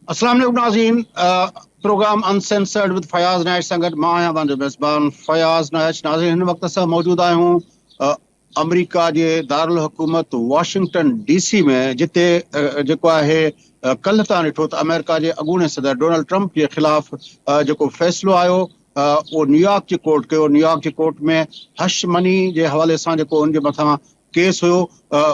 अस्सलाम वालेकुम नाज़रीन। प्रोग्राम अनसेंसर्ड विद फयाज़ नाइच संगत मां आहियां तव्हांजो मेज़बान फयाज़ नाइच। नाज़रीन, हिन वक़्त असां मौजूदु आहियूं अमेरिका जे दारुल हुकूमत वाशिंगटन DC में, जिते जेको आहे कल्ह तव्हां ॾिठो त अमेरिका जे अॻूणे सदर डोनाल्ड ट्रंप जे ख़िलाफ़ जेको फ़ैसिलो आयो उहो न्यूयॉर्क जी कोर्ट कयो। न्यूयॉर्क जी कोर्ट में हश मनी जे हवाले सां जेको उनजे मथां केस हुयो,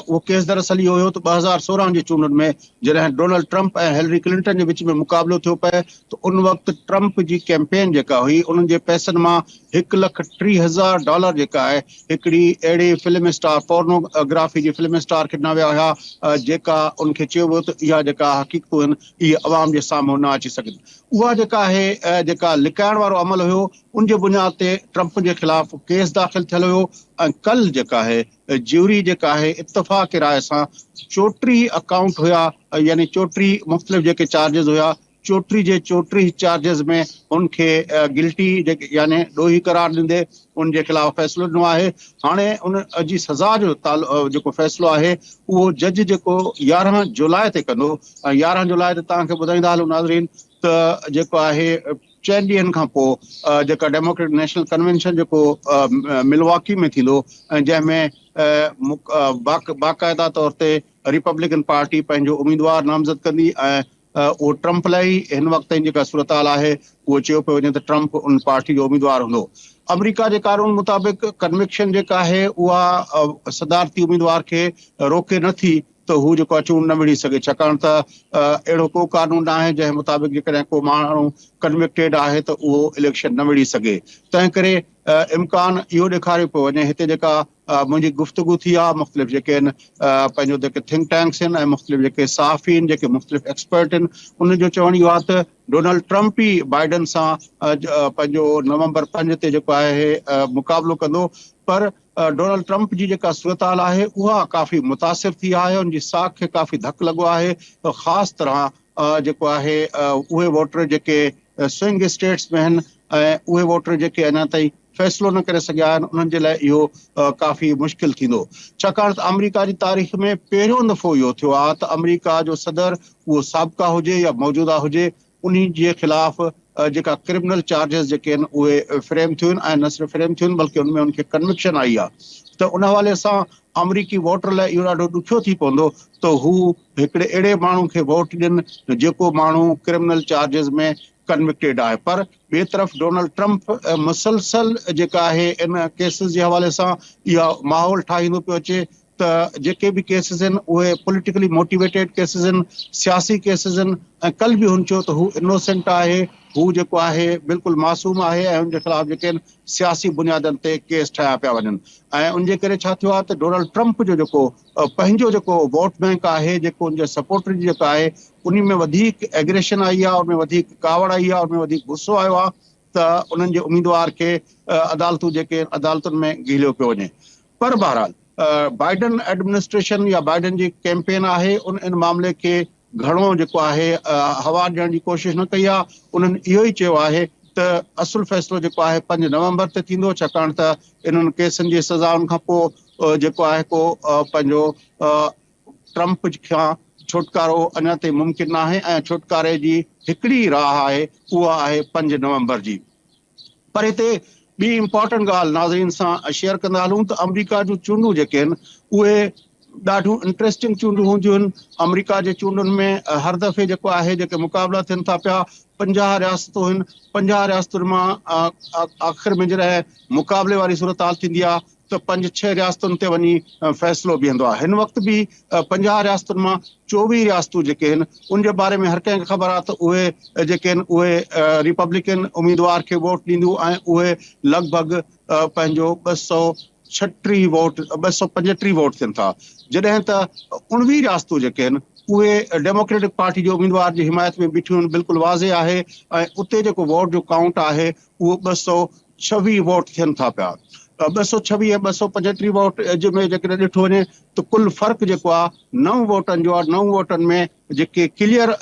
उहो केस दरअसल इहो हुयो त 2016 जी चूंडुनि में जॾहिं डोनाल्ड ट्रंप ऐं हिलरी क्लिंटन जे विच में मुक़ाबलो थियो पए त उन वक़्तु ट्रंप जी कैंपेन जेका हुई उन्हनि जे पैसनि मां $1,30,000 जेका आहे हिकिड़ी अहिड़ी फिल्म स्टार पोर्नोग्राफी जी फिल्म स्टार खे ॾिना विया हुया जेका उनखे चयो वियो त इहा जेका हक़ीक़तूं आहिनि इहे अवाम जे साम्हूं न अची सघनि। उहा जेका आहे जेका लिकाइण वारो अमल हुयो उन जे बुनियाद ते ट्रंप जे ख़िलाफ़ केस दाख़िल थियल हुयो ऐं कल्ह जेका आहे ज्यूरी जेका आहे इत्तफ़ाक़ राय सां 34 अकाउंट हुया, यानी 34 मुख़्तलिफ़ जेके चार्जिस हुया, 34 जे 34 चार्जिस में उनखे गिल्टी यानी ॾोही करार ॾींदे उनजे ख़िलाफ़ फ़ैसिलो ॾिनो आहे। हाणे उन जी सज़ा जो जेको फ़ैसिलो आहे उहो जज जेको 11 जुलाई ते कंदो। ऐं 11 जुलाई ते तव्हांखे ॿुधाईंदा हलूं नाज़रीन त जेको आहे 4 ॾींहंनि खां पोइ जेका डेमोक्रेटिक नेशनल कन्वेंशन जेको मिलवाकी में थींदो ऐं जंहिंमें बाक़ाइदा तौर ते रिपब्लिकन पार्टी पंहिंजो उम्मीदवार नामज़द कंदी ऐं उहो ट्रंप लाइ हिन वक़्त जी जेका सूरत हाल आहे उहो चयो पियो वञे त ट्रंप उन पार्टी जो उम्मीदवार हूंदो। अमेरिका जे कानून मुताबिक़ कन्विक्शन जेका आहे उहा सदारती उम्मीदवार खे रोके नथी त हू जेको आहे चूंड न विढ़ी सघे, छाकाणि त अहिड़ो को कानून न आहे जंहिं मुताबिक़ जेकॾहिं को माण्हू कन्विक्टेड आहे त उहो इलेक्शन न विढ़ी सघे। तंहिं करे इम्कान इहो ॾेखारियो पियो वञे। हिते जेका मुंहिंजी गुफ़्तगू थी आहे मुख़्तलिफ़ जेके आहिनि पंहिंजो जेके थिंक टैंक्स आहिनि ऐं मुख़्तलिफ़ जेके साफ़ी आहिनि, जेके मुख़्तलिफ़ एक्सपर्ट आहिनि, उनजो चवणु इहो आहे त डोनाल्ड ट्रंप ई बाइडन सां पंहिंजो नवंबर 5 ते जेको आहे मुक़ाबलो कंदो। पर डोनाल्ड ट्रंप जी जेका सूरत हाल आहे उहा काफ़ी मुतासिर थी आहे, उनजी साख खे काफ़ी धकु लॻो आहे। त ख़ासि तरह जेको आहे उहे वोटर जेके स्विंग स्टेट्स में आहिनि ऐं उहे वोटर जेके अञा ताईं फ़ैसिलो न करे सघिया आहिनि उन्हनि जे लाइ इहो काफ़ी मुश्किल थींदो, छाकाणि त अमेरिका जी तारीख़ में पहिरियों दफ़ो इहो थियो आहे त अमेरिका जो सदर उहो साबिक़ा हुजे या मौजूदा हुजे उन जे ख़िलाफ़ जेका क्रिमिनल चार्जिस जेके आहिनि उहे फ्रेम थियूं आहिनि ऐं न सिर्फ़ु फ्रेम थियूं आहिनि बल्कि उनमें उनखे कन्विक्शन आई आहे। त उन हवाले सां अमरीकी वोटर लाइ इहो ॾाढो ॾुखियो थी पवंदो त हू हिकिड़े अहिड़े माण्हू खे वोट ॾियनि जेको माण्हू क्रिमिनल चार्जिस में कन्विक्टेड आहे। पर ॿिए तरफ़ डोनाल्ड ट्रंप मुसलसल जेका आहे इन केसिस जे हवाले सां इहा माहौल ठाहींदो पियो अचे त जेके बि केसिस आहिनि उहे पॉलिटिकली मोटिवेटेड केसिस आहिनि, सियासी केसिस आहिनि ऐं कल्ह बि हुन चयो त हू इनोसेंट आहे, हू जेको आहे बिल्कुलु मासूम आहे ऐं हुनजे ख़िलाफ़ जेके आहिनि सियासी बुनियादनि ते केस ठाहिया पिया वञनि। ऐं उनजे करे छा थियो आहे त डोनाल्ड ट्रंप जो जेको पंहिंजो जेको वोट बैंक आहे, जेको उनजे सपोर्टर जी जेका आहे उन में वधीक एग्रेशन आई आहे, उनमें वधीक कावड़ आई आहे, उनमें वधीक गुस्सो आयो आहे त उन्हनि जे उम्मीदवार खे अदालतूं जेके अदालतुनि में घिलियो पियो वञे। पर बहरहाल बाइडन एडमिनिस्ट्रेशन या बाइडन जी कैंपेन आहे इन मामले खे घणो जेको आहे हवा ॾियण जी कोशिशि न कई आहे। उन्हनि इहो ई चयो आहे त असुल फ़ैसिलो जेको आहे 5 नवंबर ते थींदो, छाकाणि त इन्हनि केसनि जी सज़ाउनि खां पोइ जेको आहे को पंहिंजो ट्रंप खां छुटकारो अञा ताईं मुमकिन न आहे ऐं छुटकारे जी हिकिड़ी राह आहे उहा आहे 5 नवंबर जी। पर हिते ॿी इम्पॉर्टेंट ॻाल्हि नाज़रीन सां शेयर कंदा हलूं त अमेरिका जूं चूंडूं जेके आहिनि उहे ॾाढियूं इंट्रस्टिंग चूंडूं हूंदियूं आहिनि। अमेरिका जे चूंडुनि में हर दफ़े जेको आहे जेके मुक़ाबला थियनि था पिया 50 रियासतूं आहिनि, 50 रियासतुनि मां आख़िर में जॾहिं मुक़ाबले वारी सूरत हाल थींदी आहे त 5-6 रियासतुनि ते वञी फ़ैसिलो बीहंदो आहे। हिन वक़्तु बि 50 रियासतुनि मां 24 रियासतूं जेके आहिनि उनजे बारे में हर कंहिंखे ख़बर आहे त उहे जेके आहिनि उहे रिपब्लिकन उम्मीदवार खे वोट ॾींदियूं ऐं उहे लॻभॻि पंहिंजो 236 वोट 235 वोट थियनि था, जॾहिं त 19 रियासतूं जेके आहिनि उहे डेमोक्रेटिक पार्टी जो उम्मीदवार जी हिमायत में बीठियूं आहिनि। बिल्कुलु वाज़े आहे ऐं उते जेको वोट जो काउंट आहे उहो 226 वोट थियनि था पिया। 226 ऐं 235 वोट में जेकॾहिं ॾिठो वञे त कुल फ़र्क़ु जेको आहे 9 वोटनि जो आहे। 9 वोटनि में जेके क्लियर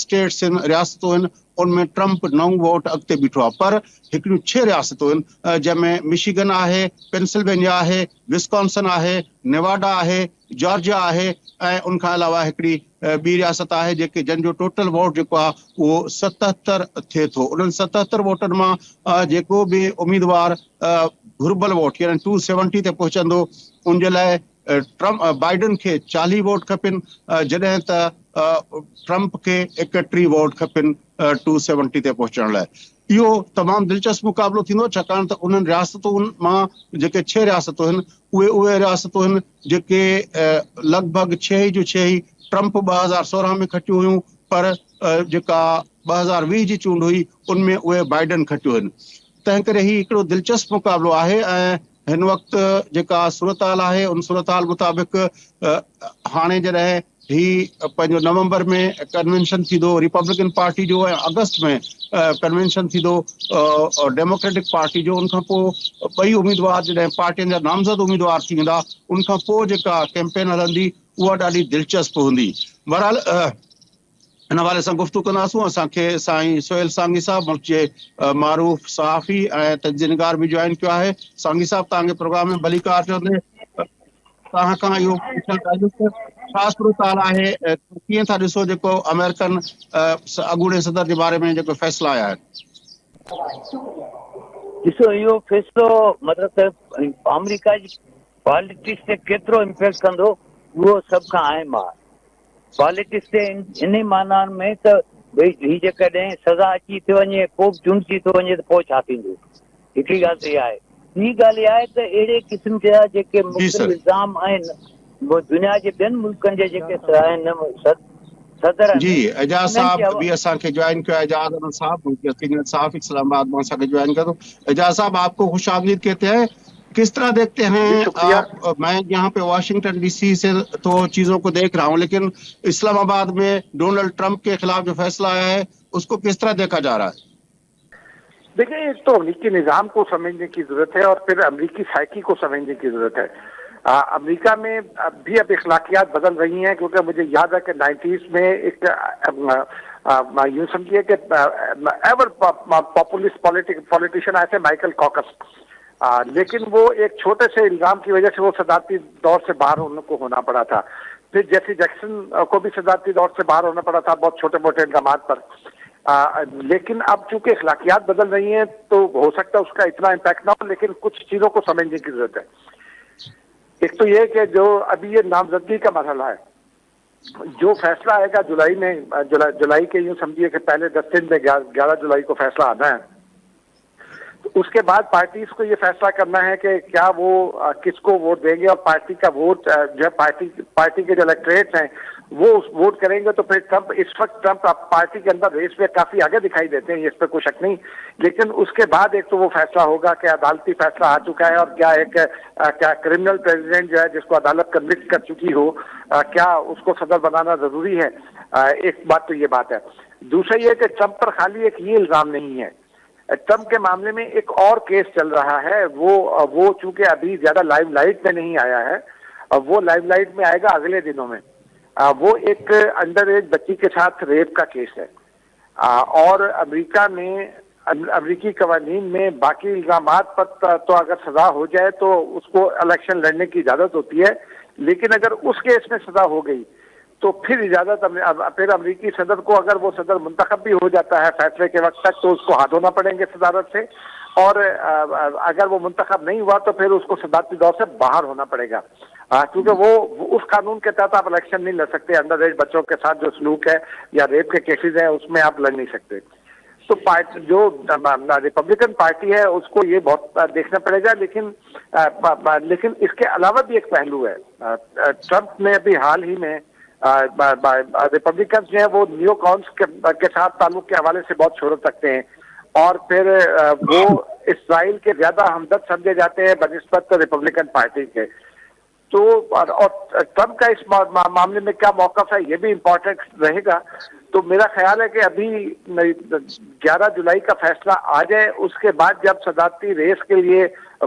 स्टेट्स आहिनि, रियासतूं आहिनि, उनमें ट्रंप 9 वोट अॻिते बीठो आहे। पर हिकिड़ियूं 6 रियासतूं आहिनि जंहिंमें मिशिगन आहे, पेंसिल्वेनिया आहे, विस्कॉन्सन आहे, नेवाडा आहे, जॉर्जिया आहे ऐं उनखां अलावा हिकिड़ी ॿी रियासत आहे जंहिंजो टोटल वोट जेको आहे उहो 77 थिए थो। उन्हनि 77 वोटनि मां जेको बि उम्मीदवार घुर्बल वोट यानी 270 ते पहुचंदो उन जे लाइ बाइडन खे 40 वोट खपनि, जॾहिं त ट्रंप खे 31 वोट खपनि 270 ते पहुचण लाइ। इहो तमामु दिलचस्प मुक़ाबिलो थींदो, छाकाणि त उन्हनि रियासतुनि मां जेके 6 रियासतूं आहिनि उहे रियासतूं आहिनि जेके लॻभॻि 6 जूं 6 ट्रंप 2016 में खटियूं हुयूं, पर जेका 2020 जी चूंड हुई उनमें उहे बाइडन खटियूं आहिनि। तंहिं करे ही हिकिड़ो दिलचस्प मुक़ाबिलो आहे ऐं हिन वक़्तु जेका सूरताल आहे उन सूरताल मुताबिक़ हाणे जॾहिं ही पंहिंजो नवंबर में कन्वेंशन थींदो रिपब्लिकन पार्टी जो ऐं अगस्त में कन्वेंशन थींदो डेमोक्रेटिक पार्टी जो, उनखां पोइ ॿई उम्मीदवार जॾहिं पार्टियुनि जा नामज़द उम्मीदवार थी वेंदा उनखां पोइ जेका कैंपेन हलंदी उहा ॾाढी दिलचस्प हूंदी। बहरहाल हिन हवाले सां गुफ़्तगू कंदासूं। असांखे साईं सोहेल सांगी साहब मुल्क जे मारूफ़ सहाफ़ी ऐं तजज़ियेनगार बि जॉइन कयो आहे। सांगी साहब तव्हांखे प्रोग्राम में भलीकार चवंदे तव्हां खां इहो पुछणु चाहींदुसि छा सूरताल आहे, कीअं था ॾिसो जेको अमेरिकन अॻूणे सदर जे बारे में जेको फ़ैसिला आया आहिनि? ॾिसो, इहो फ़ैसिलो मतिलबु त अमेरिका जी पॉलिटिक्स ते केतिरो इम्पैक्ट कंदो उहो सभ खां अहम आहे। पॉलिटिक्स ते इन माना में त भई ही जेकॾहिं सज़ा अची थी वञे को बि चूंडिजी थो वञे त पोइ छा थींदो, हिकिड़ी ॻाल्हि त इहा आहे। ॿी ॻाल्हि इहा आहे त अहिड़े क़िस्म जा जेके मुख़्तलिफ़ इल्ज़ाम आहिनि दुनिया जे ॿियनि मुल्कनि जे जेके आहिनि सदर जी एजाज साहब भी असांखे ज्वाइन किया। एजाज अहमद साहब सीनियर सहाफ़ी इस्लामाबाद में असांखे ज्वाइन करो। एजाज साहब आपको खुश आमदीद कहते हैं। किस तरह देखते हैं आप? मैं यहाँ पे वाशिंगटन डीसी से तो चीजों को देख रहा हूँ, लेकिन इस्लामाबाद में डोनाल्ड ट्रंप के खिलाफ जो फैसला आया है उसको किस तरह देखा जा रहा है? देखिए, एक तो अमरीकी निज़ाम को समझने की जरूरत है और फिर अमरीकी साइकी को समझने की जरूरत है। अमेरिका में भी अब इखलाकियात बदल रही हैं, क्योंकि मुझे याद है कि 90s में एक यूं समझिए कि एवर पॉपुलिस्ट पॉलिटिशियन आए थे माइकल कॉकस, लेकिन वो एक छोटे से इल्जाम की वजह से वो सदारती दौर से बाहर उनको होना पड़ा था। फिर जेसी जैक्सन को भी सदारती दौर से बाहर होना पड़ा था बहुत छोटे मोटे इल्जाम पर। लेकिन अब चूंकि इखलाकियात बदल रही हैं तो हो सकता है उसका इतना इम्पैक्ट ना हो, लेकिन कुछ चीजों को समझने की जरूरत है। एक तो ये कि जो अभी ये नामजदगी का मसला है, जो फैसला आएगा जुलाई में, जुलाई के यूं समझिए कि पहले 10 दिन में 11 जुलाई को फैसला आना है, तो उसके बाद पार्टीज को ये फैसला करना है कि क्या वो किसको वोट देंगे और पार्टी का वोट जो है पार्टी के जो इलेक्टोरेट्स हैं वो वोट करेंगे। तो फिर ट्रंप इस वक्त ट्रंप पार्टी के अंदर रेस में काफी आगे दिखाई देते हैं, इस पर कोई शक नहीं। लेकिन उसके बाद एक तो वो फैसला होगा कि अदालती फैसला आ चुका है और क्या एक क्या क्रिमिनल प्रेसिडेंट जो है जिसको अदालत कन्विक्ट कर चुकी हो, क्या उसको सदर बनाना जरूरी है। एक बात तो ये बात है। दूसरा ये कि ट्रंप पर खाली एक ये इल्जाम नहीं है, ट्रंप के मामले में एक और केस चल रहा है। वो चूंकि अभी ज्यादा लाइमलाइट में नहीं आया है, वो लाइमलाइट में आएगा अगले दिनों में। वो एक अंडर एज बच्ची के साथ रेप का केस है और अमेरिका में अमेरिकी कवानीन में बाकी इल्जामात पर तो अगर सजा हो जाए तो उसको इलेक्शन लड़ने की इजाजत होती है, लेकिन अगर उस केस में सजा हो गई तो फिर इजाजत फिर अमेरिकी सदर को, अगर वो सदर मुंतखब भी हो जाता है फैसले के वक्त तक, तो उसको हाथ धोना पड़ेंगे सदारत से, और अगर वो मुंतखब नहीं हुआ तो फिर उसको सदारती दौर से बाहर होना पड़ेगा, क्योंकि वो उस कानून के तहत आप इलेक्शन नहीं लड़ सकते। अंडर एज बच्चों के साथ जो सलूक है या रेप के केसेज हैं उसमें आप लड़ नहीं सकते। तो पार्टी जो रिपब्लिकन पार्टी है उसको ये बहुत देखना पड़ेगा। लेकिन इसके अलावा भी एक पहलू है। ट्रंप ने अभी हाल ही में रिपब्लिकन जो है वो नियोकॉन्स के साथ ताल्लुक के हवाले से बहुत शोहरत रखते हैं और फिर वो इसराइल के ज्यादा हमदर्द समझे जाते हैं बनिस्बत रिपब्लिकन पार्टी के। तो और ट्रंप का इस मामले में क्या मौक़िफ़ है ये भी इम्पोर्टेंट रहेगा। तो मेरा ख्याल है कि अभी 11 जुलाई का फैसला आ जाए, उसके बाद जब सदारती रेस के लिए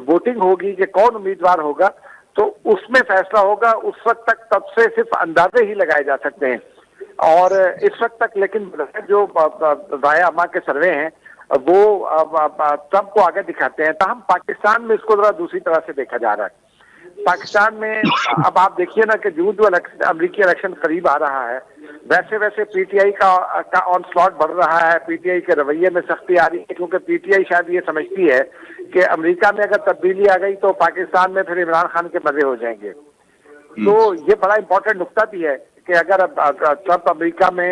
वोटिंग होगी कि कौन उम्मीदवार होगा तो उसमें फैसला होगा। उस वक्त तक तब से सिर्फ अंदाजे ही लगाए जा सकते हैं और इस वक्त तक लेकिन जो राय आमा के सर्वे हैं वो ट्रंप को आगे दिखाते हैं। तहम पाकिस्तान में इसको जरा दूसरी तरह से देखा जा रहा है। पाकिस्तान में अब आप देखिए ना कि जो अमेरिकी इलेक्शन करीब आ रहा है वैसे वैसे पीटीआई का ऑन स्लॉट बढ़ रहा है, पीटीआई के रवैये में सख्ती आ रही है, क्योंकि पीटीआई शायद ये समझती है कि अमेरिका में अगर तब्दीली आ गई तो पाकिस्तान में फिर इमरान खान के मजे हो जाएंगे। तो ये बड़ा इंपॉर्टेंट नुक्ता भी है कि अगर ट्रंप अमेरिका में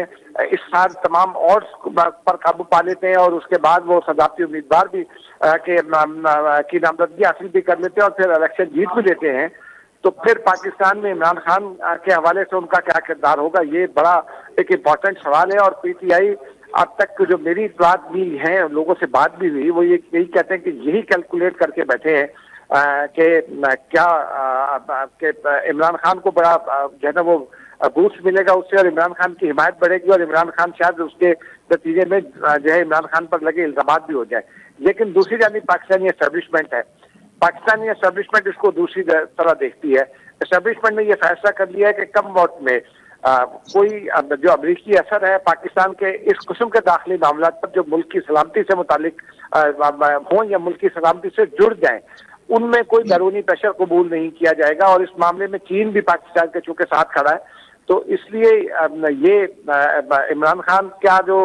इस साल तमाम और पर काबू पा लेते हैं और उसके बाद वो सदारती उम्मीदवार भी की नामजदगी हासिल भी कर लेते हैं और फिर इलेक्शन जीत भी लेते हैं, तो फिर पाकिस्तान में इमरान खान के हवाले से उनका क्या किरदार होगा, ये बड़ा एक इम्पॉर्टेंट सवाल है। और पीटीआई अब तक जो मेरी बात भी है, लोगों से बात भी हुई, वो यही कहते हैं कि यही कैलकुलेट करके बैठे हैं कि क्या इमरान खान को बड़ा जो है ना वो बूस्ट मिलेगा उससे, और इमरान खान की हिमायत बढ़ेगी, और इमरान खान शायद उसके नतीजे में जो है इमरान खान पर लगे इल्जामात भी हो जाए। लेकिन दूसरी जानिब पाकिस्तानी एस्टेब्लिशमेंट है, पाकिस्तानी एस्टेब्लिशमेंट इसको दूसरी तरह देखती है। एस्टेब्लिशमेंट ने यह फैसला कर लिया है कि कम वक्त में कोई जो अमरीकी असर है पाकिस्तान के इस किस्म के दाखिली मामला पर जो मुल्क की सलामती से मुतालिक हों या मुल्क की सलामती से जुड़ जाएं, उनमें कोई बैरूनी प्रेशर कबूल नहीं किया जाएगा। और इस मामले में चीन भी पाकिस्तान के चूंकि साथ खड़ा है, तो इसलिए ये इमरान खान का जो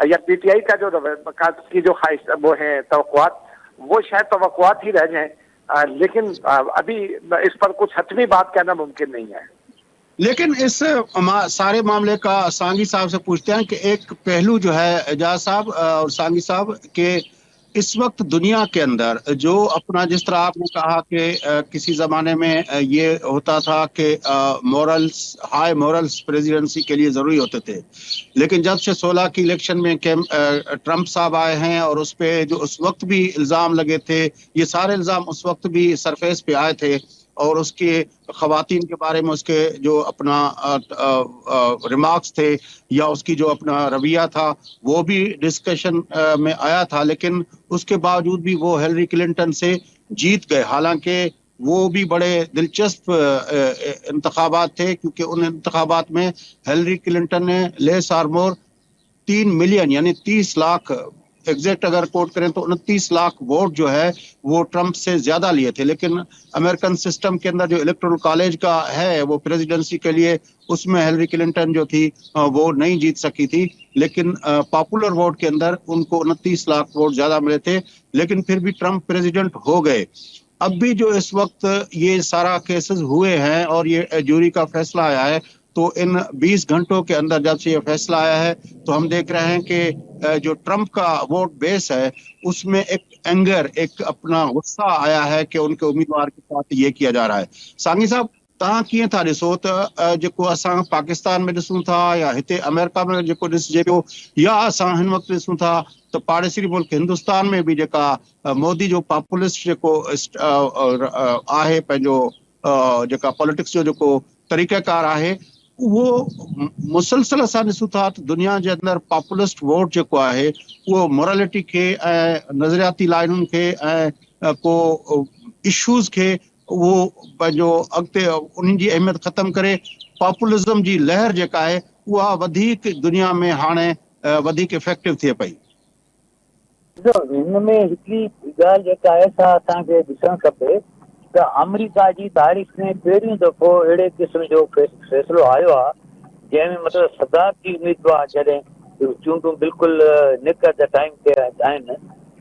या पीटीआई का जो की जो ख्वाहिश वो है तवक्कुआत, वो शायद तवक्कुआत ही रह जाएं, लेकिन अभी इस पर कुछ हतमी बात कहना मुमकिन नहीं है। लेकिन इस सारे मामले का सांगी साहब से पूछते हैं कि एक पहलू जो है एजाज साहब और सांगी साहब के इस वक्त दुनिया के अंदर जो अपना, जिस तरह आपने कहा कि किसी जमाने में ये होता था कि मॉरल्स, हाई मॉरल्स प्रेसिडेंसी के लिए जरूरी होते थे, लेकिन जब से 16 की इलेक्शन में ट्रंप साहब आए हैं और उस पे जो उस वक्त भी इल्जाम लगे थे, ये सारे इल्जाम उस वक्त भी सरफेस पे आए थे, और उसके खवातीन के बारे में उसके जो अपना रिमार्क्स थे या उसकी जो अपना रवैया था वो भी डिस्कशन में आया था, लेकिन उसके बावजूद भी वो हिलरी क्लिंटन से जीत गए। हालांकि वो भी बड़े दिलचस्प इंतखाबात थे, क्योंकि उन इंतखाबात में हिलरी क्लिंटन ने लेस और मोर 3 मिलियन यानी 30 लाख, एग्जैक्ट अगर कोट करें तो 29 लाख वोट जो है वो ट्रंप से ज्यादा लिए थे। लेकिन अमेरिकन सिस्टम के अंदर जो इलेक्टोरल कॉलेज का है वो प्रेसिडेंसी के लिए, उसमें हिलरी क्लिंटन जो थी वो नहीं जीत सकी थी, लेकिन पॉपुलर वोट के अंदर उनको 29 लाख वोट ज्यादा मिले थे, लेकिन फिर भी ट्रंप प्रेसिडेंट हो गए। अब भी जो इस वक्त ये सारा केसेस हुए हैं और ये जूरी का फैसला आया है, तो इन 20 घंटों के अंदर जब से ये फैसला आया है तो हम देख रहे हैं कि जो ट्रंप का वोट बेस है उसमें एक एंगर, एक अपना गुस्सा आया है कि उनके उम्मीदवार के साथ ये किया जा रहा है। सांगी साहब, तव्हां कीअं था ॾिसो त जेको असां पाकिस्तान में ॾिसूं था या हिते अमेरिका में जेको ॾिसजे पियो, या असां हिन वक़्तु ॾिसूं था त पाड़ेसी मुल्क हिंदुस्तान में भी जेका मोदी जो पॉपुलिस्ट जेको आहे, पंहिंजो जेका पॉलिटिक्स जो जेको तरीक़ेकार आहे, वो मुसलसल असां ॾिसूं था त दुनिया जे अंदर पॉपुलिस्ट वोट जेको आहे उहो मोरालिटी खे ऐं नज़रियाती लाइनुनि खे ऐं को इशूज़ खे वो पंहिंजो अॻिते उन्हनि जी अहमियत ख़तम करे पॉपुलिज्म जी लहर जेका आहे उहा वधीक दुनिया में हाणे वधीक इफेक्टिव थिए पई। हिन में हिकिड़ी ॻाल्हि जेका आहे सा असांखे ॾिसणु खपे त अमेरिका जी तारीख़ में पहिरियों दफ़ो अहिड़े क़िस्म जो फ़ैसिलो आयो आहे जंहिंमें मतिलबु सदारती उम्मीदवार जॾहिं चूंडूं बिल्कुलु निकत टाइम ते आहिनि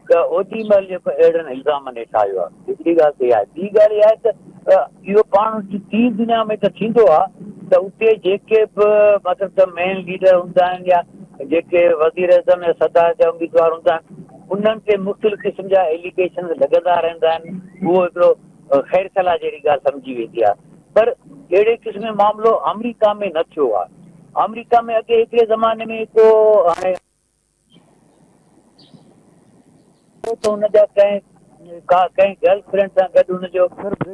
त ओॾी महिल जेको अहिड़नि इल्ज़ामनि हेठि आयो आहे। हिकिड़ी ॻाल्हि त इहा, ॿी ॻाल्हि इहा आहे त इहो पाण टी दुनिया में त थींदो आहे त उते जेके बि मतिलबु त मेन लीडर हूंदा आहिनि या जेके वज़ीर अज़म या सदार जा उम्मीदवार हूंदा आहिनि, उन्हनि ते मुख़्तलिफ़ क़िस्म जा एलिगेशन लॻंदा रहंदा आहिनि। उहो हिकिड़ो ख़ैर सलाह जहिड़ी ॻाल्हि सम्झी वेंदी आहे, पर अहिड़े क़िस्म जो मामिलो अमेरिका में न थियो आहे। अमेरिका में अॻे हिकिड़े ज़माने में को हाणे त हुनजा कंहिं गर्लफ्रेंड सां गॾु हुनजो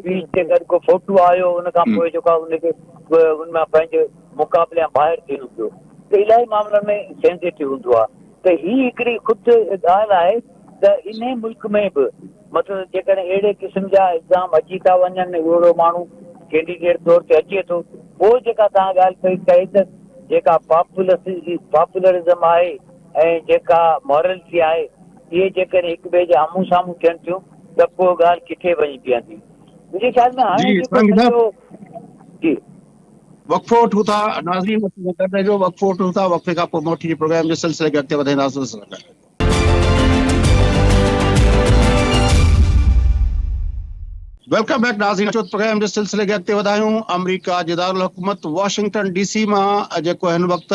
बीच ते गॾु को फोटो आयो, हुन खां पोइ जेको आहे हुनखे हुनमां पंहिंजे मुक़ाबले ॿाहिरि थियणो पियो, त इलाही मामलनि में सेंसिटिव हूंदो आहे। त हीअ हिकिड़ी ख़ुदि ॻाल्हि आहे त इन मुल्क में बि मतिलबु जेकॾहिं अहिड़े क़िस्म जा इल्ज़ाम अची था वञनि, अहिड़ो माण्हू कैंडिडेट तौर ते अचे थो, पोइ जेका तव्हां ॻाल्हि कई कई त जेका पॉपुलरिज़म आहे ऐं जेका मॉरलिटी आहे, इहे जेकॾहिं हिक ॿिए जे आम्हूं साम्हूं थियनि थियूं त पोइ ॻाल्हि किथे वञी बीहंदी। मुंहिंजे ख्याल में हाणे जेको जी वक़फ़ो वठूं था नाज़रीन, कर रहिजो, वक़फ़ो वठूं था, वक़फ़े खां पोइ मोटी जे प्रोग्राम जे सिलसिले खे अॻिते वधाईंदासीं। वेलकम बैक नाज़रीन, अचो प्रोग्राम जे सिलसिले खे अॻिते वधायूं। अमरीका जे दारुल हुकूमत वाशिंगटन DC मां जेको हिन वक़्तु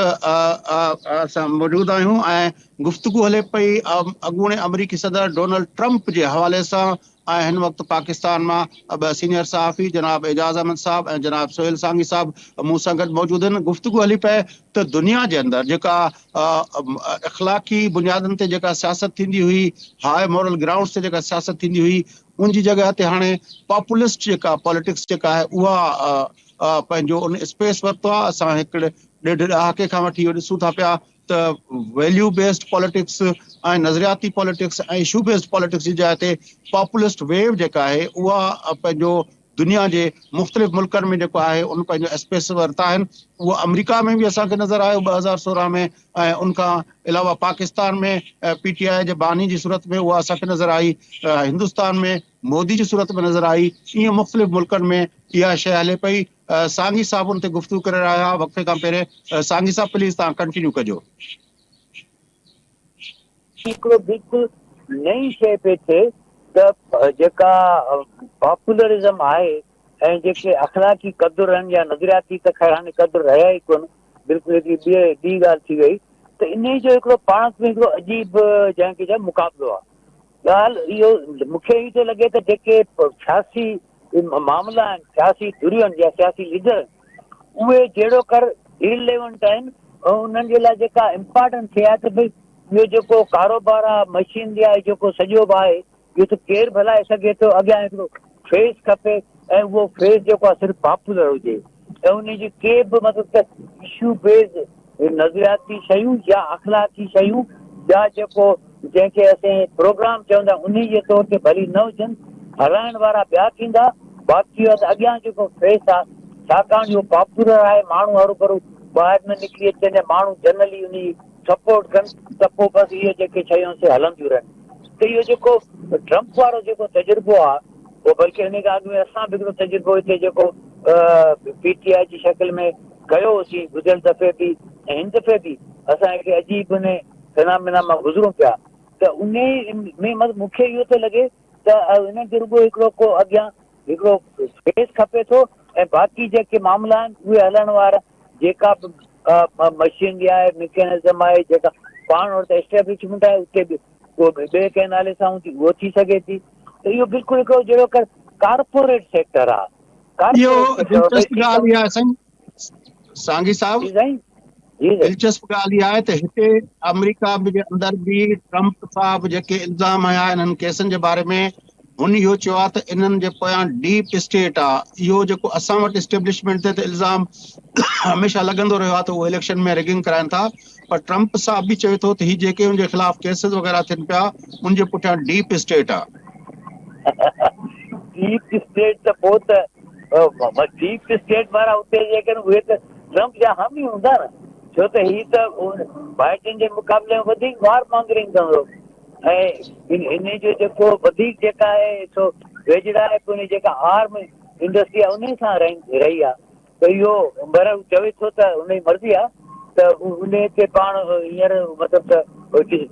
असां मौजूदु आहियूं ऐं गुफ़्तगू हले पई अॻूणे अमरीकी सदर डोनाल्ड ट्रंप जे हवाले सां। ऐं हिन वक़्तु पाकिस्तान मां ॿ सीनियर सहाफ़ी जनाब एजाज़ अहमद साहब ऐं जनाब सोहेल सांगी साहब मूं सां गॾु मौजूदु आहिनि। गुफ़्तगू हली पए त दुनिया जे अंदरि जेका अख़लाक़ी बुनियादनि ते जेका सियासत थींदी हुई, हाई मॉरल ग्राउंड्स ते जेका सियासत थींदी हुई, उनजी जॻह ते हाणे पॉपुलिस्ट जेका पॉलिटिक्स जेका आहे उहा पंहिंजो उन स्पेस वरितो आहे। असां हिकिड़े ॾेढ ॾहाके खां वठी इहो ॾिसूं था पिया त वैल्यू बेस्ड पॉलिटिक्स ऐं नज़रियाती पॉलिटिक्स ऐं इशू बेस्ड पॉलिटिक्स जी जाइ ते पॉपुलिस्ट वेव जेका आहे उहा पंहिंजो दुनिया जे मुख़्तलिफ़ मुल्कनि में जेको आहे उन पंहिंजो स्पेस वरिता आहिनि। उहो अमरीका में बि असांखे नज़र आयो 2016 में, ऐं उनखां अलावा पाकिस्तान में PTI जे बानी जी सूरत में उहा असांखे नज़र आई, हिंदुस्तान में मोदी जी सूरत में नज़र आई। ईअं मुख़्तलिफ़ मुल्कनि में इहा शइ हले पई। सांगी साहब उन ते गुफ़्तगू करे रहिया हुआ वक़्फ़े खां पहिरें। सांगी साहब प्लीज़ तव्हां कंटिन्यू कजो। हिकिड़ो बिल्कुलु नई शइ पई थिए त जेका पॉपुलरिज़म आहे ऐं जेके अख़लाक़ी क़दुरु आहिनि या नज़रियाती त ख़ैर हाणे क़दुरु रहिया ई कोन, बिल्कुलु हिकिड़ी ॿी ॻाल्हि थी वई त इन जो हिकिड़ो पाण में हिकिड़ो अजीब जंहिंखे चइबो मुक़ाबिलो आहे। ॻाल्हि इहो मूंखे ई थो लॻे त जेके सियासी मामला आहिनि, सियासी धुरियूं आहिनि या सियासी लीडर, उहे जहिड़ो कर इररिलेवेंट आहिनि ऐं उन्हनि जे लाइ जेका इम्पोर्टेंट थिए आहे त भई इहो जेको कारोबार आहे, मशीन आहे, जेको सॼो बि आहे, इहो त केरु भलाए सघे थो। अॻियां हिकिड़ो फेस खपे ऐं उहो फेस जेको आहे सिर्फ़ु पॉपुलर हुजे ऐं उन जी के बि मतिलबु त इशू बेस्ड नज़रियाती शयूं या अख़लाक़ी शयूं या जेको जंहिंखे असां प्रोग्राम चवंदा उन जे तौर ते भली न हुजनि, हलाइण वारा ॿिया थींदा। बाक़ी अॻियां जेको फेस आहे, छाकाणि इहो पॉपुलर आहे, माण्हू हरू भरू ॿाहिरि न निकिरी अचनि, माण्हू जनरली उन जी सपोर्ट कनि, त पोइ बसि इहे जेके शयूं से हलंदियूं रहनि। त इहो जेको ट्रंप वारो जेको तजुर्बो आहे, पोइ बल्कि हिन ॻाल्हि में असां बि हिकिड़ो तजुर्बो हिते जेको PTI जी शकिल में कयो होसीं गुज़िरियल दफ़े बि ऐं हिन दफ़े बि असां हिकिड़े अजीब उन फिनामिना मां गुज़रूं पिया। त उन में मूंखे इहो थो लॻे त हिन जो रुॻो हिकिड़ो को अॻियां हिकिड़ो फेस खपे थो ऐं बाक़ी जेके मामला आहिनि उहे हलण वारा जेका बि मशीनरी आहे, मैकेनिज़म आहे, जेका पाण वटि एस्टेब्लिशमेंट आहे उते बि उहो ॿिए कंहिं नाले सां उहो थी सघे थी। त इहो बिल्कुलु हिकिड़ो जहिड़ो कर कारपोरेट सेक्टर आहे। इहो कारपोरेट दिलचस्प सेक्टर ॻाल्हि इहा आहे साईं सांगी साहब, जी साईं, जी साईं। दिलचस्प ॻाल्हि इहा आहे त हिते अमरीका जे अंदरि बि ट्रंप साहब जेके इल्ज़ाम हया हिननि केसनि जे बारे में, हुन इहो चयो आहे त इन्हनि जे पोयां डीप स्टेट आहे। इहो जेको असां वटि इस्टेब्लिशमेंट ते त इल्ज़ाम हमेशह लॻंदो रहियो आहे त उहो इलेक्शन में रिगिंग कराइनि था, पर ट्रंप साहब बि चवे थो त हीअ जेके उनजे ख़िलाफ़ केसिस वग़ैरह थियनि पिया उनजे पुठियां डीप स्टेट आहे। डीप स्टेट त पोइ त डीप स्टेट वारा उते जेके उहे त ट्रंप जा हम ई हूंदा न, छो त हीअ त बाइडन जे मुक़ाबले में वधीक वार मॉन्गरिंग कंदो ऐं इन जो जेको वधीक जेका आहे सो वेझड़ाए उन जेका आर्म इंडस्ट्री आहे उन सां रही आहे। त इहो बहरहाल चवे थो त उन जी मर्ज़ी आहे त उन ते पाण हींअर मतिलबु त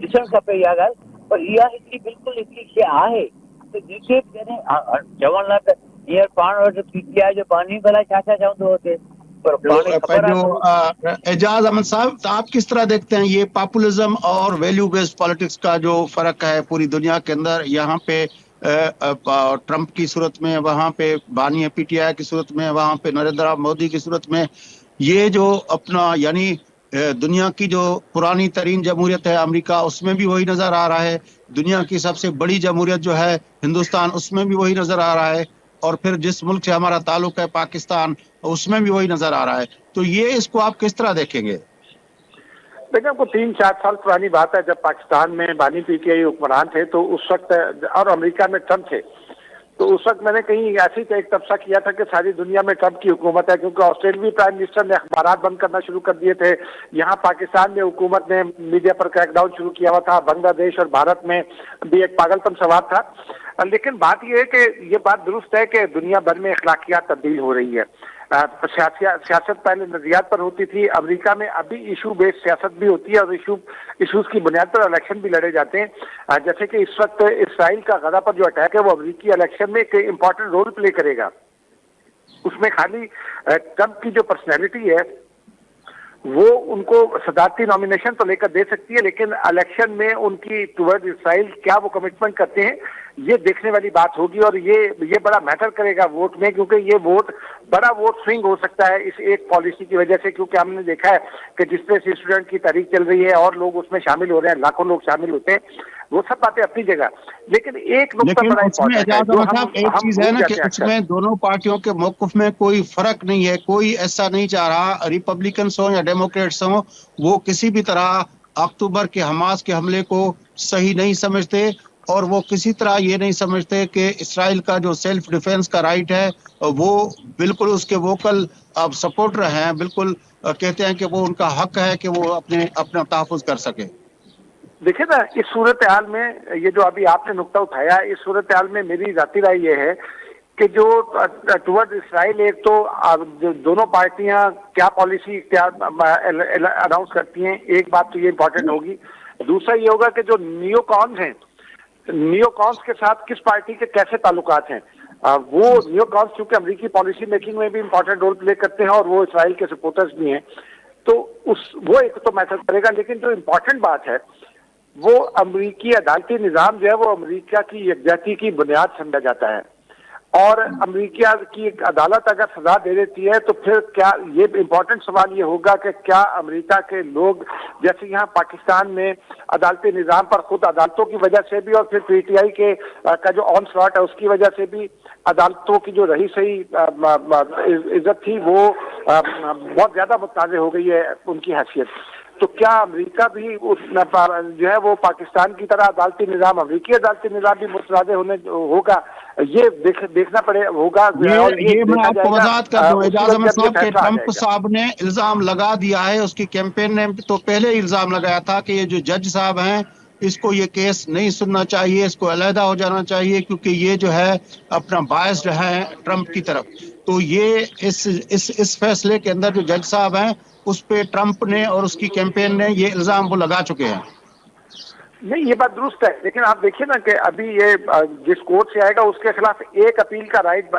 ॾिसणु खपे इहा ॻाल्हि, पर इहा हिकिड़ी बिल्कुलु हिकिड़ी शइ आहे त जेके जॾहिं चवण लाइ त हींअर पाण वटि PTI जो बानी भला छा छा चवंदो हुते, पर पाण खे ख़बर जो आहे एजाज अहमद साहब, तो आप किस तरह देखते हैं ये पॉपुलिज्म और वैल्यू बेस्ड पॉलिटिक्स का जो फर्क है पूरी दुनिया के अंदर? यहाँ पे ट्रंप की सूरत में, वहाँ पे बानी PTI की सूरत में, वहाँ पे नरेंद्र मोदी की सूरत में, ये जो अपना यानी दुनिया की जो पुरानी तरीन जमहूरियत है अमेरिका, उसमें भी वही नजर आ रहा है। दुनिया की सबसे बड़ी जमहूरियत जो है हिंदुस्तान, उसमें भी वही नजर आ रहा है। और फिर जिस मुल्क से हमारा ताल्लुक है पाकिस्तान, उसमें भी वही नजर आ रहा है। तो ये इसको आप किस तरह देखेंगे? देखिए, आपको 3-4 साल पुरानी बात है, जब पाकिस्तान में बानी PTI हुक्मरान थे तो उस वक्त, और अमेरिका में ट्रंप थे, तो उस वक्त मैंने कहीं ऐसे ही एक तबसा किया था कि सारी दुनिया में ट्रंप की हुकूमत है, क्योंकि ऑस्ट्रेलियाई प्राइम मिनिस्टर ने अखबार बंद करना शुरू कर दिए थे। यहाँ पाकिस्तान में हुकूमत ने मीडिया पर क्रैकडाउन शुरू किया हुआ था। बांग्लादेश और भारत में भी एक पागलपन सवार था। लेकिन बात यह है कि ये बात दुरुस्त है कि दुनिया भर में अखलाकियात तब्दील हो रही है। सियासत पहले नजरियात पर होती थी। अमेरिका में अभी इशू बेस्ड सियासत भी होती है और इशूज की बुनियाद पर इलेक्शन भी लड़े जाते हैं। जैसे कि इस वक्त इसराइल का गजा पर जो अटैक है वो अमेरिकी इलेक्शन में एक इम्पोर्टेंट रोल प्ले करेगा। उसमें खाली ट्रंप की जो पर्सनैलिटी है वो उनको सदारती नॉमिनेशन तो लेकर दे सकती है, लेकिन इलेक्शन में उनकी टुवर्ड इसराइल क्या वो कमिटमेंट करते हैं ये देखने वाली बात होगी। और ये बड़ा मैटर करेगा वोट में, क्योंकि ये बड़ा वोट स्विंग हो सकता है इस एक पॉलिसी की वजह से। क्योंकि हमने देखा है कि जिस तरह से स्टूडेंट की तारीख चल रही है और लोग उसमें शामिल हो रहे हैं, लाखों लोग शामिल होते हैं, वो सब बातें अपनी जगह, लेकिन एक नुकता बड़ा इंपॉर्टेंट है जो एक चीज है ना कि उसमें दोनों पार्टियों के मौक़िफ़ में कोई फर्क नहीं है। कोई ऐसा नहीं चाह रहा, रिपब्लिकन्स हो या डेमोक्रेट्स हो, वो किसी भी तरह अक्टूबर के हमास के हमले को सही नहीं समझते और वो किसी तरह ये नहीं समझते कि इसराइल का जो सेल्फ डिफेंस का राइट है वो बिल्कुल उसके वोकल अब सपोर्टर हैं, बिल्कुल कहते हैं कि वो उनका हक है कि वो अपना तहफ़्फ़ुज़ कर सके। देखिए ना, इस सूरत हाल में ये जो अभी आपने नुक्ता उठाया, इस सूरत हाल में मेरी जाती राय ये है कि जो टुवर्ड इसराइल, एक तो जो दोनों पार्टियां क्या पॉलिसी क्या अनाउंस करती हैं, एक बात तो ये इम्पोर्टेंट होगी। दूसरा ये होगा कि जो नियोकॉन्स हैं, नियोकॉन्स के साथ किस पार्टी के कैसे ताल्लुकात हैं। वो नियोकॉन्स क्योंकि अमेरिकी पॉलिसी मेकिंग में भी इम्पोर्टेंट रोल प्ले करते हैं और वो इसराइल के सपोर्टर्स भी हैं, तो वो एक तो मैटर करेगा। लेकिन जो इम्पोर्टेंट बात है वो अमेरिकी अदालती निज़ाम जो है वो अमेरिका की यकजहती की बुनियाद समझा जाता है। और अमेरिका की अदालत अगर सजा दे देती है तो फिर क्या, ये इम्पोर्टेंट सवाल ये होगा कि क्या अमेरिका के लोग, जैसे यहाँ पाकिस्तान में अदालती निज़ाम पर खुद अदालतों की वजह से भी और फिर पीटीआई के का जो ऑन स्लॉट है उसकी वजह से भी अदालतों की जो रही सही इज्जत थी वो बहुत ज़्यादा मुताज़ हो गई है उनकी हैसियत। तो क्या अमेरिका भी जो है वो पाकिस्तान की तरह अदालती निज़ाम, अमेरिकी अदालती निज़ाम भी मुतनाज़ होगा, ये देखना होगा। ये मैं आपको वजाहत कर दूं एजाज अहमद साहब के ट्रंप साहब ने इल्जाम लगा दिया है, उसकी कैंपेन ने तो पहले इल्जाम लगाया था कि ये जो जज साहब हैं इसको ये केस नहीं सुनना चाहिए, इसको अलहदा हो जाना चाहिए क्योंकि ये जो है अपना बायस्ड है ट्रंप की तरफ। तो ये इस फैसले के अंदर जो जज साहब हैं उस पे ट्रंप ने और उसकी कैंपेन ने ये इल्जाम वो लगा चुके हैं। नहीं, ये बात दुरुस्त है, लेकिन आप देखिए ना कि अभी ये जिस कोर्ट से आएगा उसके खिलाफ एक अपील का राइट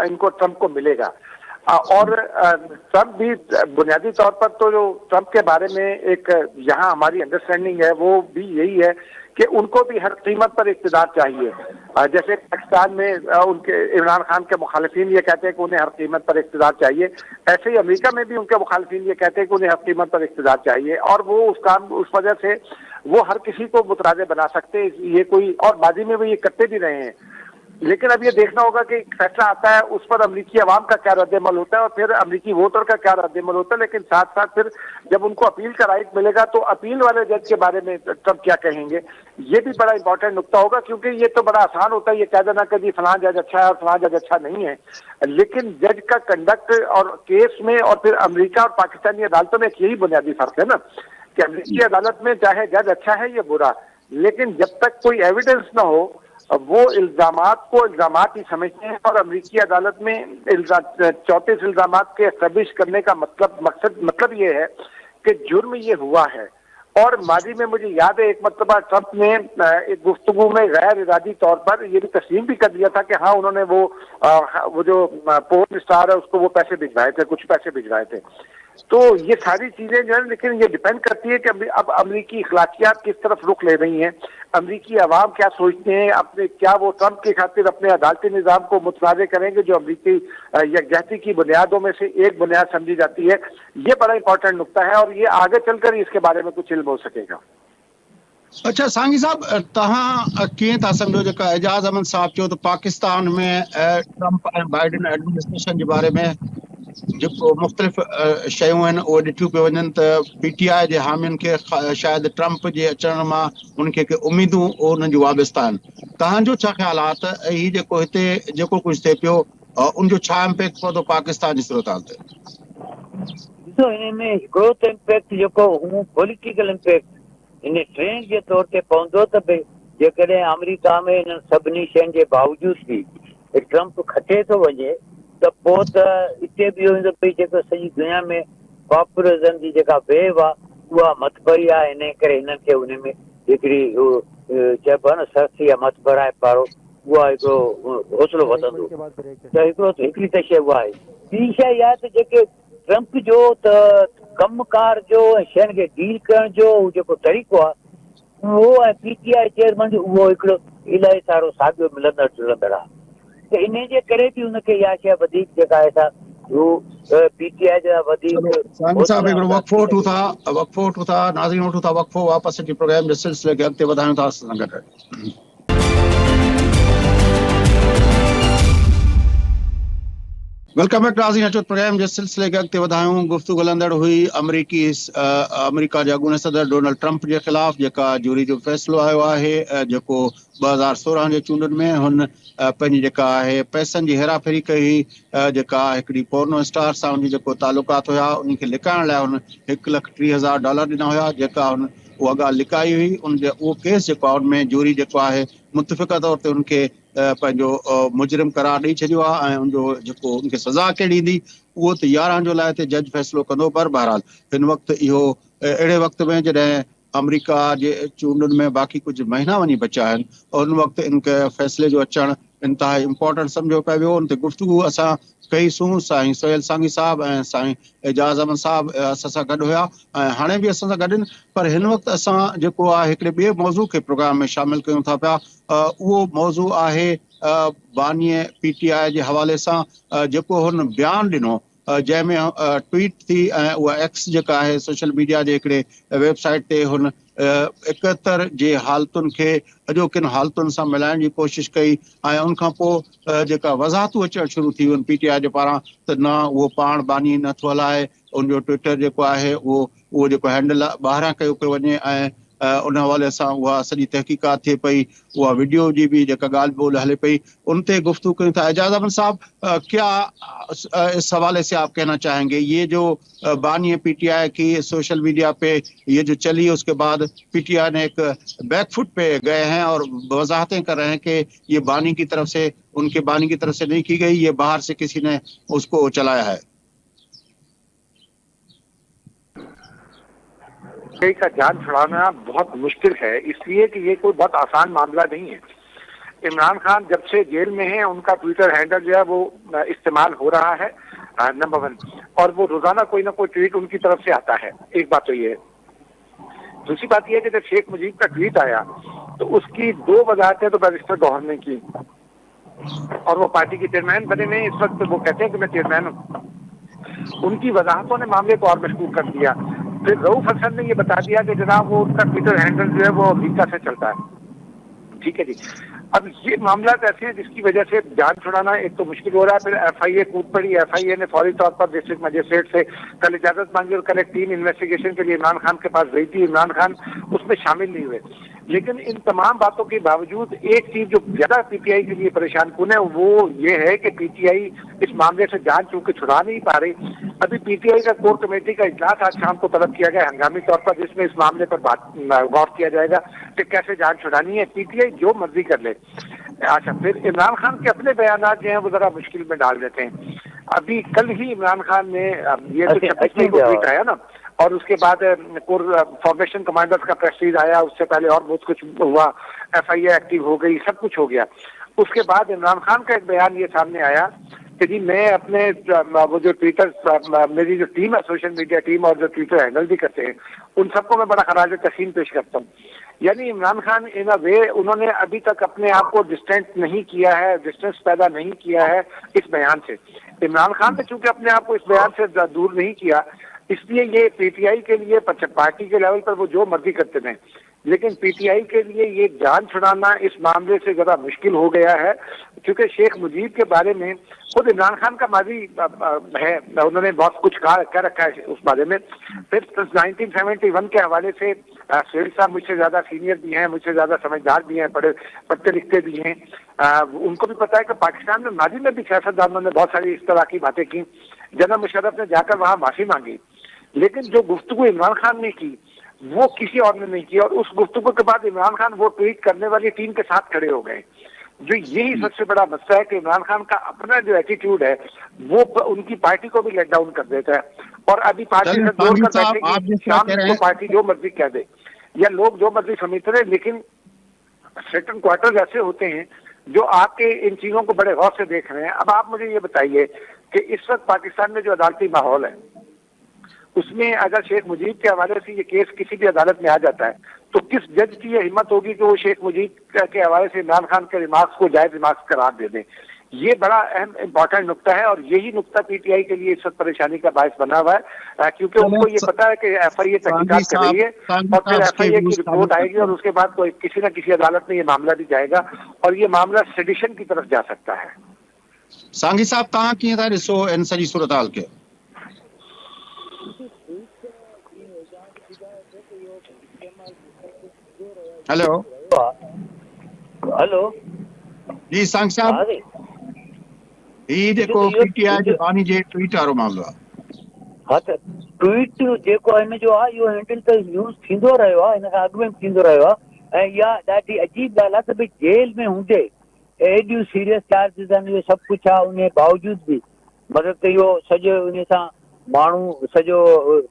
इनको ट्रंप को मिलेगा। और ट्रंप भी बुनियादी तौर पर तो जो ट्रंप के बारे में एक यहाँ हमारी अंडरस्टैंडिंग है वो भी यही है कि उनको भी हर कीमत पर इक़्तिदार चाहिए। जैसे पाकिस्तान में उनके इमरान खान के मुखालिफिन ये कहते हैं कि उन्हें हर कीमत पर इक़्तिदार चाहिए, ऐसे ही अमेरिका में भी उनके मुखालिफिन ये कहते हैं कि उन्हें हर कीमत पर इक़्तिदार चाहिए। और वो उस वजह से वो हर किसी को मुतराज़े बना सकते, ये कोई, और माजी में वो ये करते भी रहे हैं। लेकिन अब ये देखना होगा कि फैसला आता है उस पर अमरीकी अवाम का क्या रद्द-ए-अमल होता है और फिर अमरीकी वोटर का क्या रद्द-ए-अमल होता है। लेकिन साथ साथ फिर जब उनको अपील का राइट मिलेगा तो अपील वाले जज के बारे में ट्रंप क्या कहेंगे, ये भी बड़ा इंपॉर्टेंट नुकता होगा। क्योंकि ये तो बड़ा आसान होता है ये कह देना कि जी फलां जज अच्छा है और फलां जज अच्छा नहीं है, लेकिन जज का कंडक्ट और केस में और फिर अमेरिका और पाकिस्तानी अदालतों में एक यही बुनियादी फर्क है ना कि अमेरिकी अदालत में चाहे जज अच्छा है या बुरा, लेकिन जब तक कोई एविडेंस ना हो वो इल्जामात को इल्जामात ही समझते हैं। और अमेरिकी अदालत में 34 इल्जामात के एस्टेब्लिश करने का मतलब ये है कि जुर्म ये हुआ है। और माजी में मुझे याद है एक मरतबा ट्रंप ने एक गुफ्तगू में गैर इरादी तौर पर ये भी तस्लीम भी कर दिया था कि हाँ उन्होंने वो जो पोर्न स्टार है उसको वो पैसे भिजवाए थे, कुछ पैसे भिजवाए थे। तो ये सारी चीजें जो है, लेकिन ये डिपेंड करती है कि अब अमरीकी अखलाकियात किस तरफ रुख ले रही हैं, अमरीकी अवाम क्या सोचते हैं, अपने क्या वो ट्रंप की खातिर अपने अदालती निज़ाम को मुतनाज़ करेंगे जो अमरीकी यकजहती की बुनियादों में से एक बुनियाद समझी जाती है। ये बड़ा इंपॉर्टेंट नुकता है और ये आगे चलकर इसके बारे में कुछ इल्म हो सकेगा। अच्छा सांगी साहब, तहां कीअं था सम्झो जेका एजाज अहमद साहब चयो त पाकिस्तान में ट्रंप ऐं बाइडन एडमिनिस्ट्रेशन जे बारे में जेको मुख़्तलिफ़ शयूं आहिनि उहे ॾिठियूं पियूं वञनि त पीटीआई जे हामियुनि खे शायदि ट्रंप जे अचण मां उनखे के उमीदूं उन्हनि जूं वाबस्ता आहिनि। तव्हांजो छा ख़्यालात ही जेको हिते जेको कुझु थिए पियो उनजो छा इम्पैक्ट पवंदो पाकिस्तान जी सूरत हाल ते? ॾिसो, हिन में हिकिड़ो त इम्पैक्ट जेको हू पॉलिटिकल इम्पैक्ट इन ट्रेंड जे तौर ते पवंदो त भई जेकॾहिं अमेरिका में इन सभिनी शयुनि जे बावजूद बि ट्रंप खटे थो वञे त पोइ त हिते बि इहो ईंदो भई जेको सॼी दुनिया में पॉपुलरिज़म जी जेका वेव आहे उहा मथभरी आहे, इन करे हिननि खे उन में हिकिड़ी चइबो आहे न सरसी या मथ भराए पाड़ो, उहा हिकिड़ो हौसलो वधंदो। त हिकिड़ी त शइ उहा आहे। ॿी शइ इहा आहे त जेके ट्रम्प जो त कमकार जो ऐं शयुनि खे डील करण जो जेको तरीक़ो आहे उहो ऐं PTI चेयरमैन जो उहो हिकिड़ो इलाही सारो साॻियो मिलंदड़ जुलंदड़ आहे। त इन जे करे बि हुनखे इहा शइ वधीक जेका आहे सा हू PTI जा वधीक साहब हिकिड़ो वक़फ़ो वठूं था नाज़रीन, वठूं था वक़फ़ो, वापसि अची प्रोग्राम जे सिलसिले खे अॻिते वधायूं था सां गॾु। वेलकम बैक नाज़रीन, अचो प्रोग्राम जे सिलसिले खे अॻिते वधायूं। गुफ़्तगू हलंदड़ हुई अमेरिका जे अॻूणे सदर डोनाल्ड ट्रंप जे ख़िलाफ़ जेका जूरी जो फ़ैसिलो आयो आहे, जेको 2016 जे चूंडुनि में हुन पंहिंजी जेका आहे पैसनि जी हेराफेरी कई, जेका हिकिड़ी पोर्नो स्टार सां हुन जेको तालुकात हुया उन खे लिकाइण लाइ हुन $1,30,000 ॾिना हुया, जेका हुन उहा ॻाल्हि लिकाई हुई। उहो केस जेको आहे उनमें जूरी जेको आहे मुतफ़िक़ा तौर ते उनखे पंहिंजो मुजरिम करार ॾेई छॾियो आहे ऐं उनजो जेको उनखे सज़ा कहिड़ी ईंदी उहो त 11 जुलाई ते जज फ़ैसिलो कंदो। पर बहरहाल हिन वक़्तु इहो अहिड़े वक़्त में जॾहिं अमेरिका जे चूंडुनि में बाक़ी कुझु महीना वञी बचिया आहिनि, उन वक़्तु इनखे फ़ैसिले जो अचणु इंतिहाई इम्पोर्टेंट सम्झो पियो वियो। उन ते गुफ़्तगू असां कईसूं। साईं सोहेल सांगी साहब ऐं साईं एजाज़ अहमद साहब असां सां गॾु हुया ऐं हाणे बि असां सां गॾु आहिनि। पर हिन वक़्तु असां जेको आहे हिकिड़े ॿिए मौज़ू खे प्रोग्राम में शामिलु कयूं था पिया। उहो मौज़ू आहे बानीअ PTI जे हवाले सां जेको हुन बयानु ॾिनो, जंहिंमें ट्वीट थी ऐं उहा एक्स जेका आहे सोशल मीडिया जे हिकिड़े वेबसाइट ते हुन 71 जे हालतुनि खे अॼोकियुनि हालतुनि सां मिलाइण जी कोशिशि कई ऐं उनखां पोइ जेका वज़ाहतूं अचणु शुरू थी वियूं PTI जे पारां त न उहो पाण बानी नथो हलाए, उनजो ट्विटर जेको आहे उहो जेको हैंडल आहे ॿाहिरां कयो पियो वञे ऐं उन हवाले सां उहा सॼी तहक़ीक़ात थिए पई, उहा वीडियो जी भी जेका ॻाल्हि ॿोल हले पई, उन ते गुफ्तगू कयूं था। एजाज़ अहमद साहब, क्या इस हवाले से आप कहना चाहेंगे, ये जो बानी PTI की सोशल मीडिया पे ये जो चली उसके बाद PTI ने एक बैकफुट पे गए हैं और वजाहतें कर रहे हैं कि ये बानी की तरफ से उनके बानी की तरफ से नहीं की गई, ये बाहर से किसी ने उसको चलाया है। का जान छुड़ाना बहुत मुश्किल है, इसलिए कि ये कोई बहुत आसान मामला नहीं है। इमरान खान जब से जेल में है उनका ट्विटर हैंडल जो है वो इस्तेमाल हो रहा है, नंबर 1, और वो रोजाना कोई ना कोई ट्वीट उनकी तरफ से आता है। एक बात तो ये है। दूसरी बात यह है कि जब शेख मुजीब का ट्वीट आया तो उसकी 2 वजाहतें तो बैरिस्टर गौहर ने की और वो पार्टी के चेयरमैन बने नहीं, इस वक्त वो कहते हैं कि मैं चेयरमैन हूँ। उनकी वजाहतों ने मामले को और मशकूक कर दिया। फिर रऊफ हसन ने ये बता दिया कि जनाब वो उनका ट्विटर हैंडल जो है वो अमेरिका से चलता है। ठीक है जी। अब ये मामला ऐसे हैं जिसकी वजह से जान छुड़ाना एक तो मुश्किल हो रहा है। फिर FIA कूद पड़ी। FIA ने फौरी तौर पर डिस्ट्रिक्ट मजिस्ट्रेट से कल इजाजत मांगी और कल एक टीम इन्वेस्टिगेशन के लिए इमरान खान के पास गई थी। इमरान खान उसमें शामिल नहीं हुए। लेकिन इन तमाम बातों के बावजूद एक चीज जो ज्यादा PTI के लिए परेशान कुन है वो ये है कि PTI इस मामले से जान चूंकि छुड़ा नहीं पा रही। अभी PTI का कोर कमेटी का इजलास आज शाम को तलब किया गया हंगामी तौर पर, जिसमें इस मामले पर गौर किया जाएगा कि कैसे जान छुड़ानी है। PTI जो मर्जी कर ले। अच्छा, फिर इमरान खान के अपने बयान जो हैं वो जरा मुश्किल में डाल देते हैं। अभी कल ही इमरान खान ने ये जो 26 मई को ट्वीट आया ना, और उसके बाद कोर फॉर्मेशन कमांडर्स का प्रेस रिलीज आया, उससे पहले और बहुत कुछ हुआ, FIA एक्टिव हो गई, सब कुछ हो गया। उसके बाद इमरान खान का एक बयान ये सामने आया कि जी मैं अपने वो जो ट्विटर मेरी जो टीम है सोशल मीडिया टीम और जो ट्विटर हैंडल भी करते हैं उन सबको मैं बड़ा खराज तस्लीम पेश करता हूँ। यानी इमरान खान इन अ वे उन्होंने अभी तक अपने आप को डिस्टेंस नहीं किया है, डिस्टेंस पैदा नहीं किया है इस बयान से। इमरान खान ने चूंकि अपने आप को इस बयान से दूर नहीं किया, इसलिए ये PTI के लिए पार्टी के लेवल पर वो जो मर्जी करते रहे, लेकिन PTI के लिए ये जान छुड़ाना इस मामले से ज्यादा मुश्किल हो गया है। क्योंकि शेख मुजीब के बारे में खुद इमरान खान का माजी है, उन्होंने बहुत कुछ कह रखा है उस बारे में। फिर 1971 के हवाले से शेख साहब मुझसे ज्यादा सीनियर भी हैं, मुझसे ज्यादा समझदार भी हैं, पढ़ते लिखते भी हैं। उनको भी पता है कि पाकिस्तान में माजी में भी सियासतदानों ने बहुत सारी इस तरह की बातें की। जनरल मुशर्रफ ने जाकर वहां माफी मांगी, लेकिन जो गुफ्तगू इमरान खान ने की वो किसी और ने नहीं की। और उस गुफ्तगू के बाद इमरान खान वो ट्वीट करने वाली टीम के साथ खड़े हो गए। जो यही सबसे बड़ा मसला है कि इमरान खान का अपना जो एटीट्यूड है वो उनकी पार्टी को भी लेट डाउन कर देता है, और अभी पार्टी से जोड़कर बैठे कि शाम को पार्टी जो मर्जी कह दे या लोग जो मर्जी समझते रहे, लेकिन सर्टेन क्वार्टर्स ऐसे होते हैं जो आपके इन चीजों को बड़े गौर से देख रहे हैं। अब आप मुझे ये बताइए कि इस वक्त पाकिस्तान में जो अदालती माहौल है उसमें अगर शेख मुजीब के हवाले से ये केस किसी भी अदालत में आ जाता है तो किस जज की ये हिम्मत होगी कि वो शेख मुजीब के हवाले से इमरान खान के रिमार्क्स को जायज रिमार्क्स करार दे दें। ये बड़ा अहम इम्पोर्टेंट नुक्ता है, और यही नुक्ता पीटीआई के लिए इस वक्त परेशानी का बायस बना हुआ है, क्योंकि उनको ये पता है कि एफआईए तहकीकात कर रही है और फिर एफआईए की रिपोर्ट आएगी और उसके बाद कोई किसी न किसी अदालत में ये मामला भी जाएगा और ये मामला सेडिशन की तरफ जा सकता है। सांघी साहब, तव्हां कीअं था ॾिसो इन सॼी सूरत हाल खे? हेलो हेलो जी सांघी साहब, ही जेको पीटीआई जे बानी जे ट्वीट वारो मामलो आहे। हाँ, त ट्वीट जेको हिन जो आहे इहो हैंडल त यूज़ थींदो रहियो आहे, हिन खां अॻु में बि थींदो रहियो आहे, ऐं इहा ॾाढी अजीब ॻाल्हि आहे त भई जेल में हूंदे एॾियूं सीरियस चार्जिस आहिनि, इहो सभु कुझु आहे, उन बावजूद बि मतिलबु त इहो सॼो उन सां माण्हू सॼो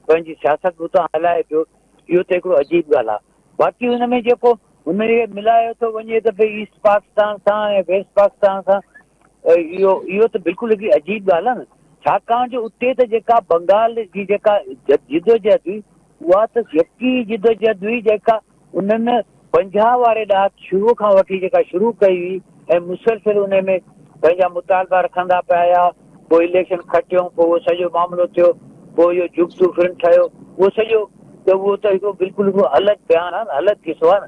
पंहिंजी सियासत उतां हलाए पियो, इहो त हिकिड़ो अजीब ॻाल्हि आहे। बाक़ी हुन में जेको हुन खे मिलायो थो वञे त भई ईस्ट पाकिस्तान सां ऐं वेस्ट पाकिस्तान सां, इहो त बिल्कुलु हिकिड़ी अजीब ॻाल्हि आहे न, छाकाणि जो उते त जेका बंगाल जी जेका जिदोजहद हुई उहा त यकी जिदोजहद हुई जेका उन्हनि 50 वारे ॾांहुं शुरू खां वठी जेका शुरू कई हुई ऐं मुसलसिल उन में पंहिंजा मुतालबा रखंदा पिया, पोइ इलेक्शन खटियो, पोइ उहो सॼो मामिलो थियो, पोइ इहो जुगतू फिल्म ठहियो, उहो सॼो त उहो त हिकिड़ो बिल्कुलु हिकिड़ो अलॻि बयानु आहे न, अलॻि किसो आहे न।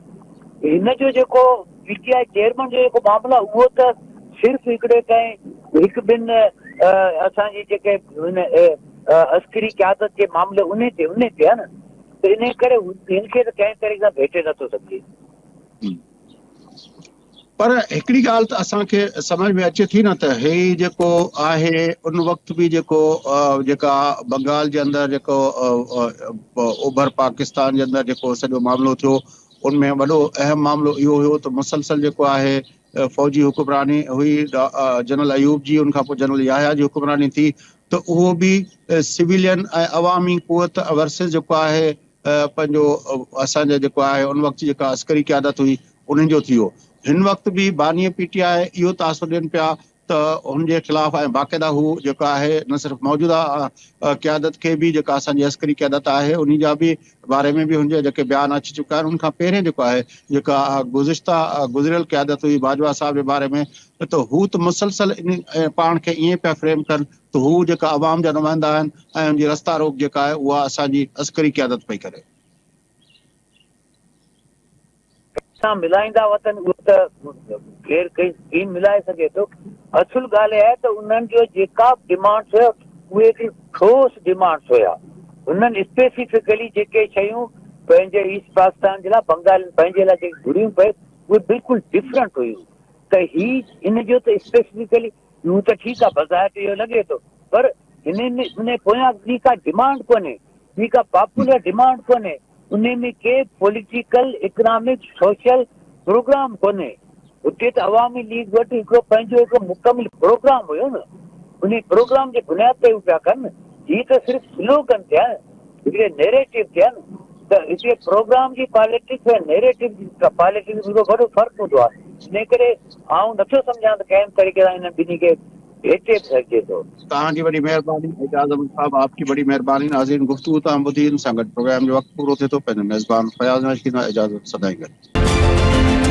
हिन जो जेको पीटीआई चेयरमैन जो जेको मामलो आहे उहो त सिर्फ़ु हिकिड़े कंहिं हिकु ॿिनि असांजी जेके हुन अस्करी क़यादत जे मामले उन ते आहे न, त इन करे हिनखे त कंहिं तरीक़े सां भेटे नथो सघे। पर हिकिड़ी ॻाल्हि त असांखे सम्झ में अचे थी न त हे जेको आहे उन वक़्तु बि जेका बंगाल जे अंदरि जेको ओभर पाकिस्तान जे अंदरि जेको सॼो मामिलो थियो, उनमें वॾो अहम मामिलो इहो हुयो त मुसलसल जेको आहे फ़ौजी हुकुमरानी हुई जनरल अयूब जी, उनखां पोइ जनरल याहिया जी हुकुमरानी थी, त उहो बि सिविलियन ऐं अवामी क़ुवत वर्सिस जेको आहे पंहिंजो असांजो जेको आहे उन वक़्तु जेका अस्करी क़यादत हुई उन्हनि जो थियो। हिन वक़्तु बि बानी पीटीआई इहो तासुर ॾियनि पिया त हुनजे ख़िलाफ़ ऐं बाक़ाइदा हू जेको आहे न सिर्फ़ु मौजूदा क़यादत खे बि जेका असांजी अस्करी क़यादत आहे उन जा बि बारे में बि हुनजे जेके बयान अची चुका आहिनि, उनखां पहिरियों जेको आहे जेका गुज़िरियल क़यादत हुई बाजवा साहब जे बारे में, त हू त मुसलसल इन पाण खे ईअं पिया फ्रेम कनि त हू जेका अवाम जा नुमाइंदा आहिनि ऐं हुनजी रस्ता रोक जेका आहे उहा असांजी अस्करी क़यादत पई करे। मिलाईंदा वतन उहो त केरु कई स्कीम मिलाए सघे थो। असुल ॻाल्हि आहे त उन्हनि जो जेका डिमांड्स हुया उहे हिकिड़ी ठोस डिमांड्स हुया। उन्हनि स्पेसिफिकली जेके शयूं पंहिंजे ईस्ट पाकिस्तान जे लाइ बंगाल पंहिंजे लाइ जेके घुरियूं पए उहे बिल्कुलु डिफरेंट हुयूं। त ही इन जो त स्पेसिफिकली हू त ठीकु आहे, बज़ाहिर इहो लॻे थो, पर इन पोयां ॿी का डिमांड कोन्हे, ॿी का पॉपुलर डिमांड कोन्हे, उन में के पॉलिटिकल इकोनॉमिक सोशल प्रोग्राम कोन्हे। उते त अवामी लीग वटि हिकिड़ो पंहिंजो हिकिड़ो मुकमिल प्रोग्राम हुयो न, उन प्रोग्राम जे बुनियाद ते हू पिया कनि। हीअ त सिर्फ़ु स्लोगन थिया, हिकिड़े नैरेटिव थिया न, त हिते प्रोग्राम जी पॉलिटिक्स ऐं नैरेटिव जी पॉलिटिक्स में वॾो फ़र्क़ु हूंदो आहे। इन करे आउं नथो सम्झां त कंहिं तरीक़े सां हिन ॿिन्ही खे भेटे सघिजे थो। तव्हांजी वॾी महिरबानी एजाज़ अहमद साहब, आपकी बड़ी मेहरबानी। नाज़रीन, गुफ्तगू तव्हां ॿुधी, इन सां गॾु प्रोग्राम जो वक़्तु पूरो थिए थो। पंहिंजो मेज़बान फयाज़ नशीद इजाज़त सदाईं गॾु।